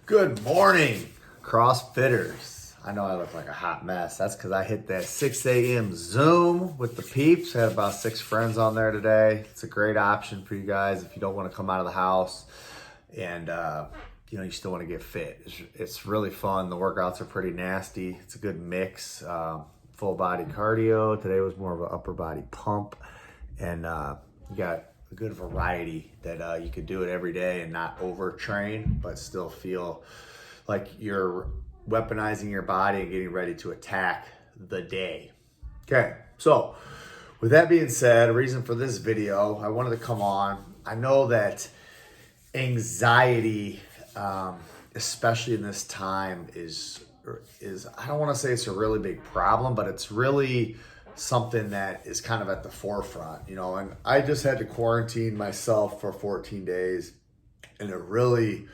Good morning, CrossFitters. I know I look like a hot mess. That's because I hit that 6 a.m. Zoom with the peeps. I had about 6 friends on there today. It's a great option for you guys if you don't want to come out of the house and you still want to get fit. It's really fun. The workouts are pretty nasty. It's a good mix. Full body cardio. Today was more of an upper body pump, and you got a good variety that you could do it every day and not overtrain, but still feel like you're weaponizing your body and getting ready to attack the day. Okay, so with that being said, a reason for this video, I wanted to come on. I know that anxiety, especially in this time, is I don't want to say it's a really big problem, but it's really something that is kind of at the forefront, and I just had to quarantine myself for 14 days, and it really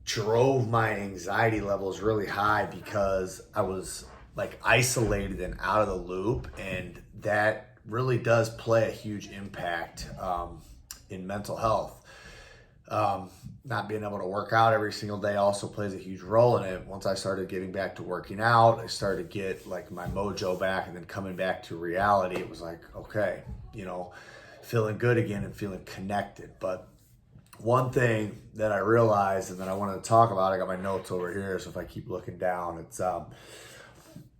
drove my anxiety levels really high because I was like isolated and out of the loop, and that really does play a huge impact in mental health. Not being able to work out every single day also plays a huge role in it. Once I started getting back to working out, I started to get like my mojo back, and then coming back to reality, it was like, okay, feeling good again and feeling connected. But one thing that I realized and that I wanted to talk about, I got my notes over here, so if I keep looking down, it's I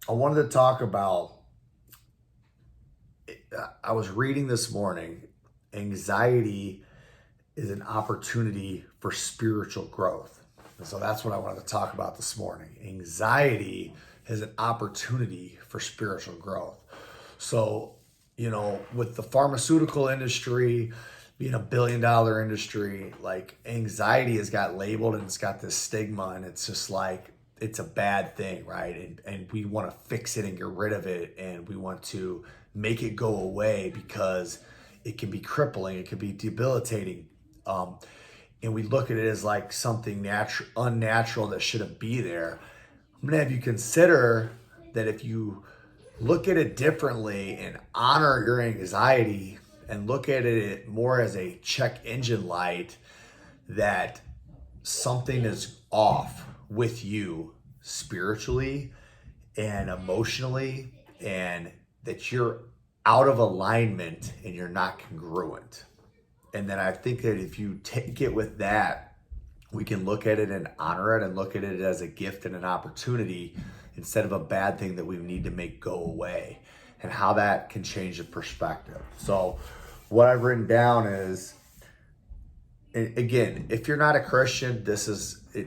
wanted to talk about, I was reading this morning, anxiety is an opportunity for spiritual growth. And so that's what I wanted to talk about this morning. Anxiety is an opportunity for spiritual growth. So, with the pharmaceutical industry being a $1 billion industry, like anxiety has got labeled and it's got this stigma, and it's just like, it's a bad thing, right? And we want to fix it and get rid of it, and we want to make it go away because it can be crippling, it can be debilitating. And we look at it as like something unnatural that shouldn't be there. I'm gonna have you consider that if you look at it differently and honor your anxiety and look at it more as a check engine light, that something is off with you spiritually and emotionally, and that you're out of alignment and you're not congruent. And then I think that if you take it with that, we can look at it and honor it and look at it as a gift and an opportunity instead of a bad thing that we need to make go away, and how that can change the perspective. So what I've written down is, again, if you're not a Christian,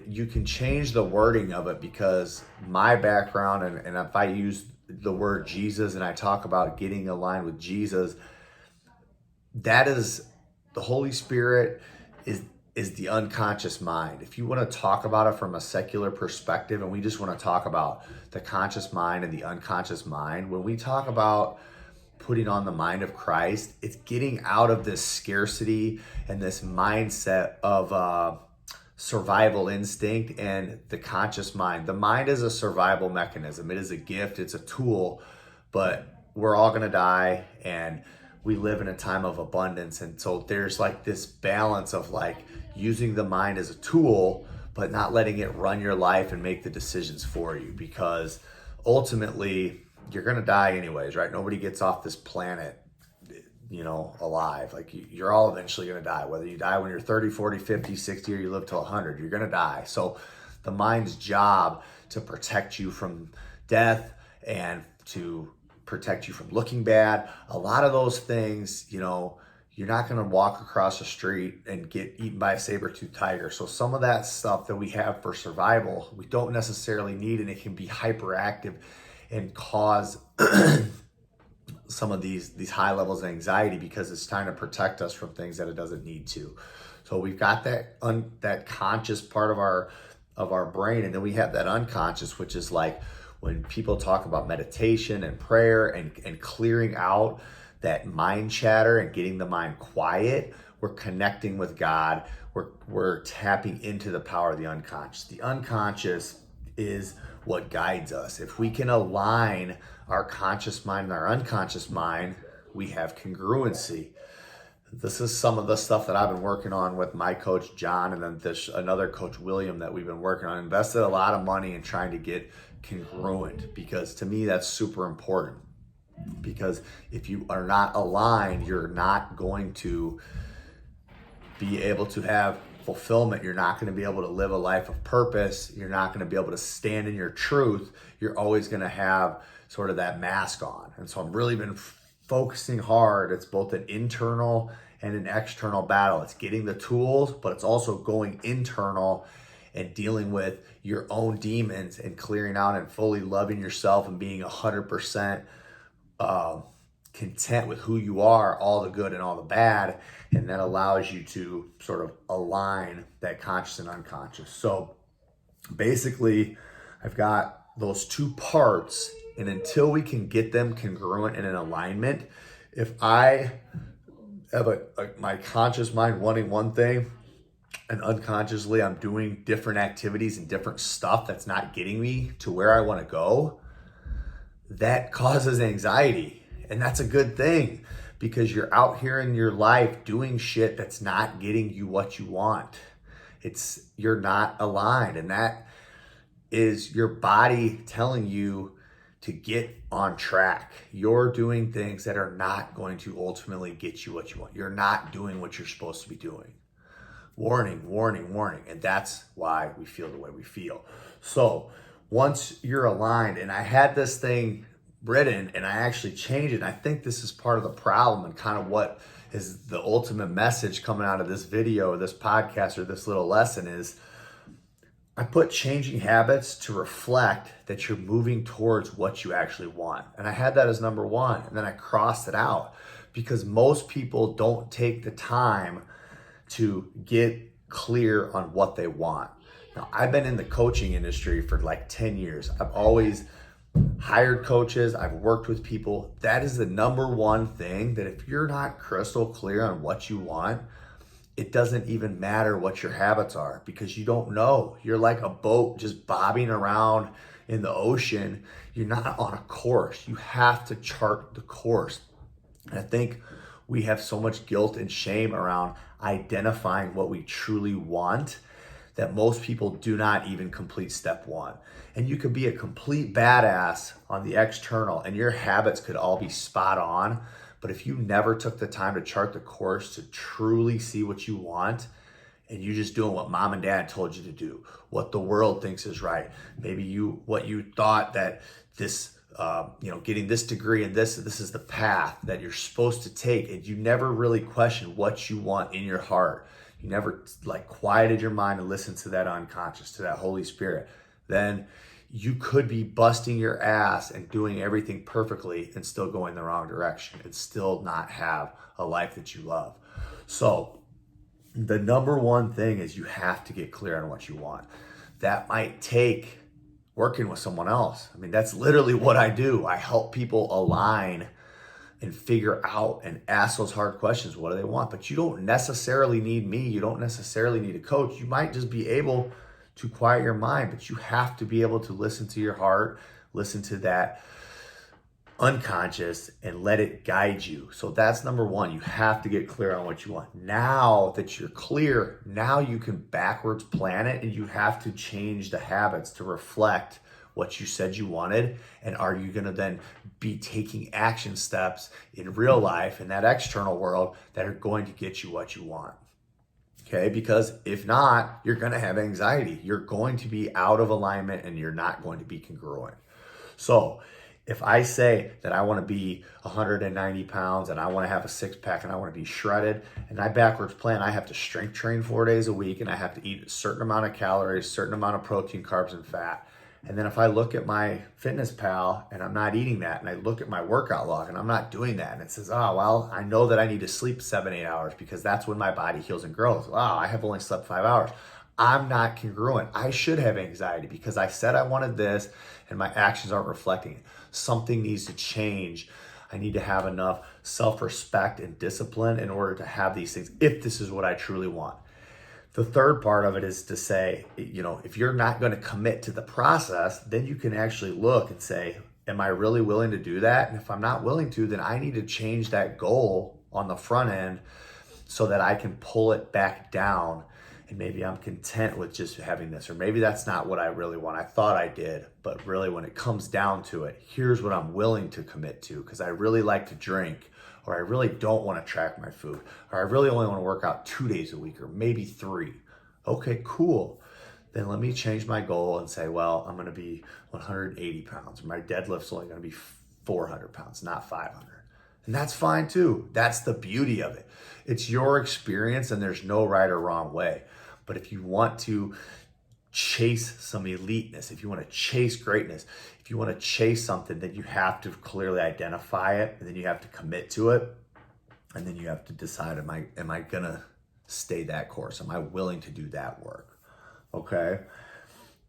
you can change the wording of it, because my background, and if I use the word Jesus and I talk about getting aligned with Jesus, that is the Holy Spirit is the unconscious mind. If you want to talk about it from a secular perspective, and we just want to talk about the conscious mind and the unconscious mind, when we talk about putting on the mind of Christ, it's getting out of this scarcity and this mindset of survival instinct and the conscious mind. The mind is a survival mechanism. It is a gift. It's a tool, but we're all going to die, and we live in a time of abundance. And so there's like this balance of like using the mind as a tool, but not letting it run your life and make the decisions for you, because ultimately you're going to die anyways, right? Nobody gets off this planet, alive. Like you're all eventually going to die, whether you die when you're 30, 40, 50, 60, or you live till 100, you're going to die. So the mind's job to protect you from death and to protect you from looking bad. A lot of those things, you're not going to walk across the street and get eaten by a saber-toothed tiger. So some of that stuff that we have for survival, we don't necessarily need, and it can be hyperactive and cause some of these high levels of anxiety because it's trying to protect us from things that it doesn't need to. So we've got that conscious part of our brain, and then we have that unconscious, which is like when people talk about meditation and prayer and clearing out that mind chatter and getting the mind quiet, we're connecting with God. We're tapping into the power of the unconscious. The unconscious is what guides us. If we can align our conscious mind and our unconscious mind, we have congruency. This is some of the stuff that I've been working on with my coach, John, and then another coach, William, that we've been working on. Invested a lot of money in trying to get congruent, because to me, that's super important. Because if you are not aligned, you're not going to be able to have fulfillment. You're not going to be able to live a life of purpose. You're not going to be able to stand in your truth. You're always going to have sort of that mask on. And so I've really been focusing hard. It's both an internal and an external battle. It's getting the tools, but it's also going internal and dealing with your own demons and clearing out and fully loving yourself and being 100% content with who you are, all the good and all the bad. And that allows you to sort of align that conscious and unconscious. So basically, I've got those two parts, and until we can get them congruent and in alignment, if I have my conscious mind wanting one thing, and unconsciously I'm doing different activities and different stuff that's not getting me to where I want to go, that causes anxiety. And that's a good thing, because you're out here in your life doing shit that's not getting you what you want. You're not aligned, and that is your body telling you to get on track. You're doing things that are not going to ultimately get you what you want. You're not doing what you're supposed to be doing. Warning, warning, warning. And that's why we feel the way we feel. So once you're aligned, and I had this thing written and I actually changed it, and I think this is part of the problem and kind of what is the ultimate message coming out of this video or this podcast or this little lesson is, I put changing habits to reflect that you're moving towards what you actually want. And I had that as number one, and then I crossed it out, because most people don't take the time to get clear on what they want. Now, I've been in the coaching industry for like 10 years. I've always hired coaches. I've worked with people. That is the number one thing, that if you're not crystal clear on what you want, it doesn't even matter what your habits are, because you don't know. You're like a boat just bobbing around in the ocean. You're not on a course. You have to chart the course. And I think we have so much guilt and shame around identifying what we truly want that most people do not even complete step one. And you could be a complete badass on the external, and your habits could all be spot on. But if you never took the time to chart the course to truly see what you want, and you just doing what mom and dad told you to do, what the world thinks is right, maybe what you thought that this, getting this degree and this is the path that you're supposed to take, and you never really questioned what you want in your heart. You never quieted your mind and listened to that unconscious, to that Holy Spirit. Then you could be busting your ass and doing everything perfectly and still going the wrong direction and still not have a life that you love. So the number one thing is you have to get clear on what you want. That might take working with someone else. I mean, that's literally what I do. I help people align and figure out and ask those hard questions. What do they want? But you don't necessarily need me. You don't necessarily need a coach. You might just be able to quiet your mind, but you have to be able to listen to your heart, listen to that unconscious, and let it guide you. So that's number one. You have to get clear on what you want. Now that you're clear, now you can backwards plan it, and you have to change the habits to reflect what you said you wanted. And are you going to then be taking action steps in real life, in that external world, that are going to get you what you want? Okay, because if not, you're going to have anxiety. You're going to be out of alignment, and you're not going to be congruent. So if I say that I want to be 190 pounds and I want to have a six pack and I want to be shredded, and I backwards plan, I have to strength train 4 days a week, and I have to eat a certain amount of calories, certain amount of protein, carbs, and fat. And then if I look at my Fitness Pal and I'm not eating that, and I look at my workout log and I'm not doing that, and it says, oh, well, I know that I need to sleep 7-8 hours because that's when my body heals and grows. Wow, I have only slept 5 hours. I'm not congruent. I should have anxiety because I said I wanted this and my actions aren't reflecting it. Something needs to change. I need to have enough self-respect and discipline in order to have these things, if this is what I truly want. The third part of it is to say, if you're not going to commit to the process, then you can actually look and say, am I really willing to do that? And if I'm not willing to, then I need to change that goal on the front end so that I can pull it back down. And maybe I'm content with just having this, or maybe that's not what I really want. I thought I did, but really when it comes down to it, here's what I'm willing to commit to, because I really like to drink, or I really don't want to track my food, or I really only want to work out 2 days a week, or maybe 3. Okay, cool. Then let me change my goal and say, well, I'm going to be 180 pounds. My deadlift's only going to be 400 pounds, not 500. And that's fine too. That's the beauty of it. It's your experience and there's no right or wrong way. But if you want to chase some eliteness, if you want to chase greatness, if you want to chase something, then you have to clearly identify it, and then you have to commit to it. And then you have to decide, am I going to stay that course? Am I willing to do that work? Okay.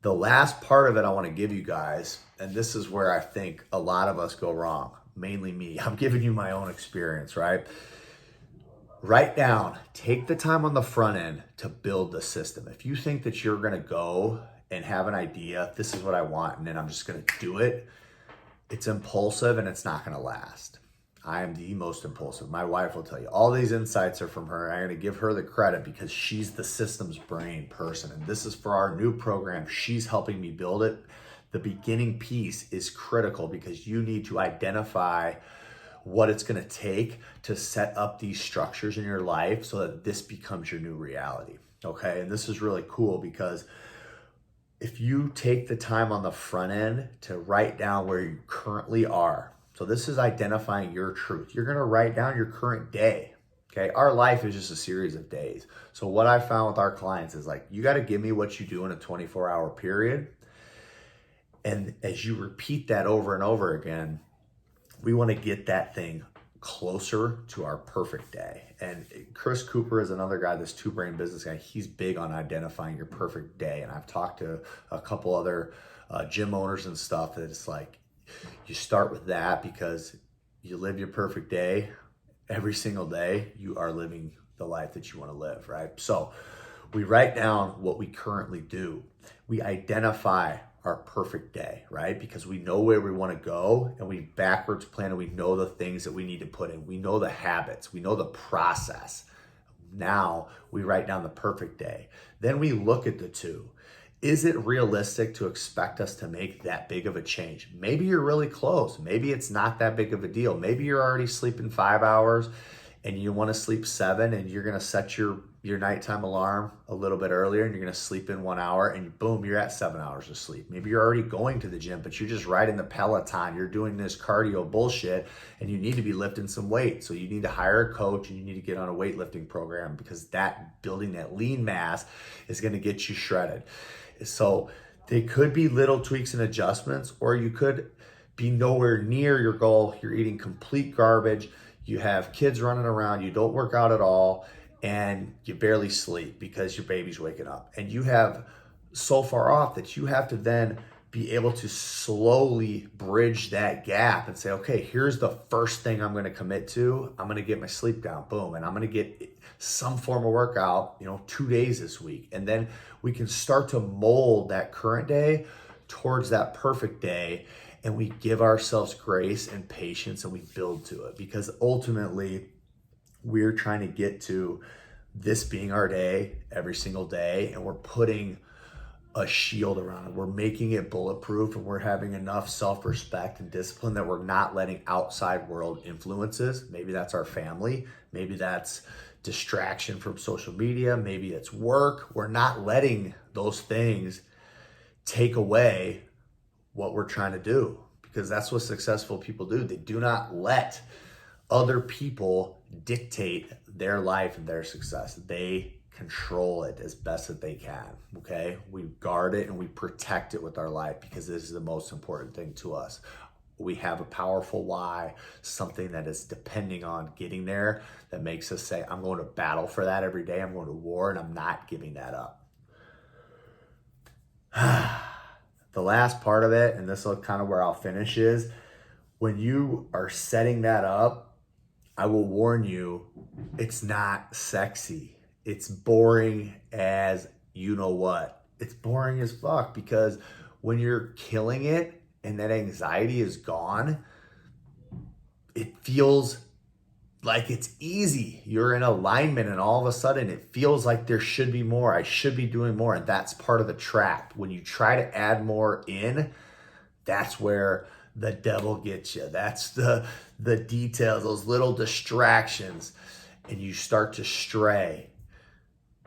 The last part of it I want to give you guys, and this is where I think a lot of us go wrong, mainly me. I'm giving you my own experience, right? Write down, take the time on the front end to build the system. If you think that you're going to go and have an idea, this is what I want, and then I'm just going to do it, it's impulsive and it's not going to last. I am the most impulsive. My wife will tell you all these insights are from her. I'm going to give her the credit because she's the systems brain person. And this is for our new program. She's helping me build it. The beginning piece is critical because you need to identify what it's going to take to set up these structures in your life so that this becomes your new reality. Okay. And this is really cool because if you take the time on the front end to write down where you currently are, so this is identifying your truth. You're going to write down your current day. Okay. Our life is just a series of days. So what I found with our clients is like, you got to give me what you do in a 24-hour period. And as you repeat that over and over again, we want to get that thing closer to our perfect day. And Chris Cooper is another guy, this 2-brain business guy. He's big on identifying your perfect day. And I've talked to a couple other gym owners and stuff that it's like, you start with that because you live your perfect day every single day. You are living the life that you want to live, right? So we write down what we currently do. We identify our perfect day, right? Because we know where we want to go and we backwards plan and we know the things that we need to put in. We know the habits, we know the process. Now we write down the perfect day. Then we look at the two. Is it realistic to expect us to make that big of a change? Maybe you're really close. Maybe it's not that big of a deal. Maybe you're already sleeping 5 hours and you want to sleep 7 and you're going to set your nighttime alarm a little bit earlier and you're going to sleep in 1 hour and boom, you're at 7 hours of sleep. Maybe you're already going to the gym, but you're just riding the Peloton. You're doing this cardio bullshit and you need to be lifting some weight. So you need to hire a coach and you need to get on a weightlifting program because that building that lean mass is going to get you shredded. So they could be little tweaks and adjustments, or you could be nowhere near your goal. You're eating complete garbage. You have kids running around. You don't work out at all. And you barely sleep because your baby's waking up. And you have so far off that you have to then be able to slowly bridge that gap and say, okay, here's the first thing I'm going to commit to. I'm going to get my sleep down, boom. And I'm going to get some form of workout, 2 days this week. And then we can start to mold that current day towards that perfect day. And we give ourselves grace and patience and we build to it because ultimately we're trying to get to this being our day every single day. And we're putting a shield around it. We're making it bulletproof and we're having enough self-respect and discipline that we're not letting outside world influences. Maybe that's our family. Maybe that's distraction from social media. Maybe it's work. We're not letting those things take away what we're trying to do because that's what successful people do. They do not let other people dictate their life and their success. They control it as best that they can, okay? We guard it and we protect it with our life because this is the most important thing to us. We have a powerful why, something that is depending on getting there that makes us say, I'm going to battle for that every day. I'm going to war and I'm not giving that up. The last part of it, and this is kind of where I'll finish, is when you are setting that up, I will warn you, it's not sexy. It's boring as you know what. It's boring as fuck because when you're killing it and that anxiety is gone, it feels like it's easy. You're in alignment and all of a sudden it feels like there should be more. I should be doing more. And that's part of the trap. When you try to add more in, that's where the devil gets you. That's the details, those little distractions, and you start to stray.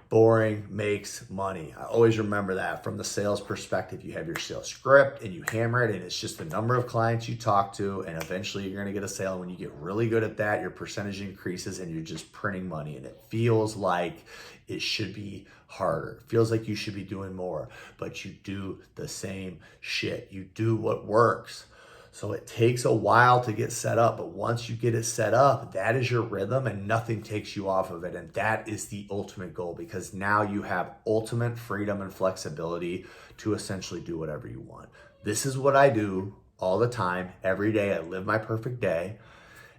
Boring makes money. I always remember that from the sales perspective. You have your sales script and you hammer it, and it's just the number of clients you talk to, and eventually you're going to get a sale. And when you get really good at that, your percentage increases and you're just printing money, and it feels like it should be harder. It feels like you should be doing more, but you do the same shit. You do what works. So it takes a while to get set up, but once you get it set up, that is your rhythm and nothing takes you off of it. And that is the ultimate goal, because now you have ultimate freedom and flexibility to essentially do whatever you want. This is what I do all the time, every day. I live my perfect day.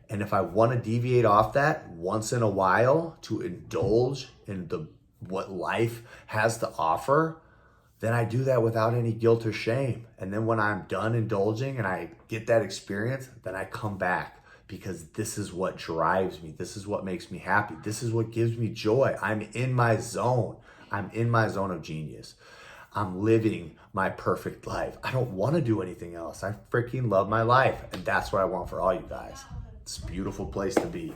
And if I want to deviate off that once in a while to indulge in what life has to offer, then I do that without any guilt or shame. And then when I'm done indulging and I get that experience, then I come back, because this is what drives me. This is what makes me happy. This is what gives me joy. I'm in my zone. I'm in my zone of genius. I'm living my perfect life. I don't want to do anything else. I freaking love my life. And that's what I want for all you guys. It's a beautiful place to be.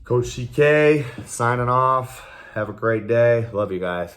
Coach CK signing off. Have a great day. Love you guys.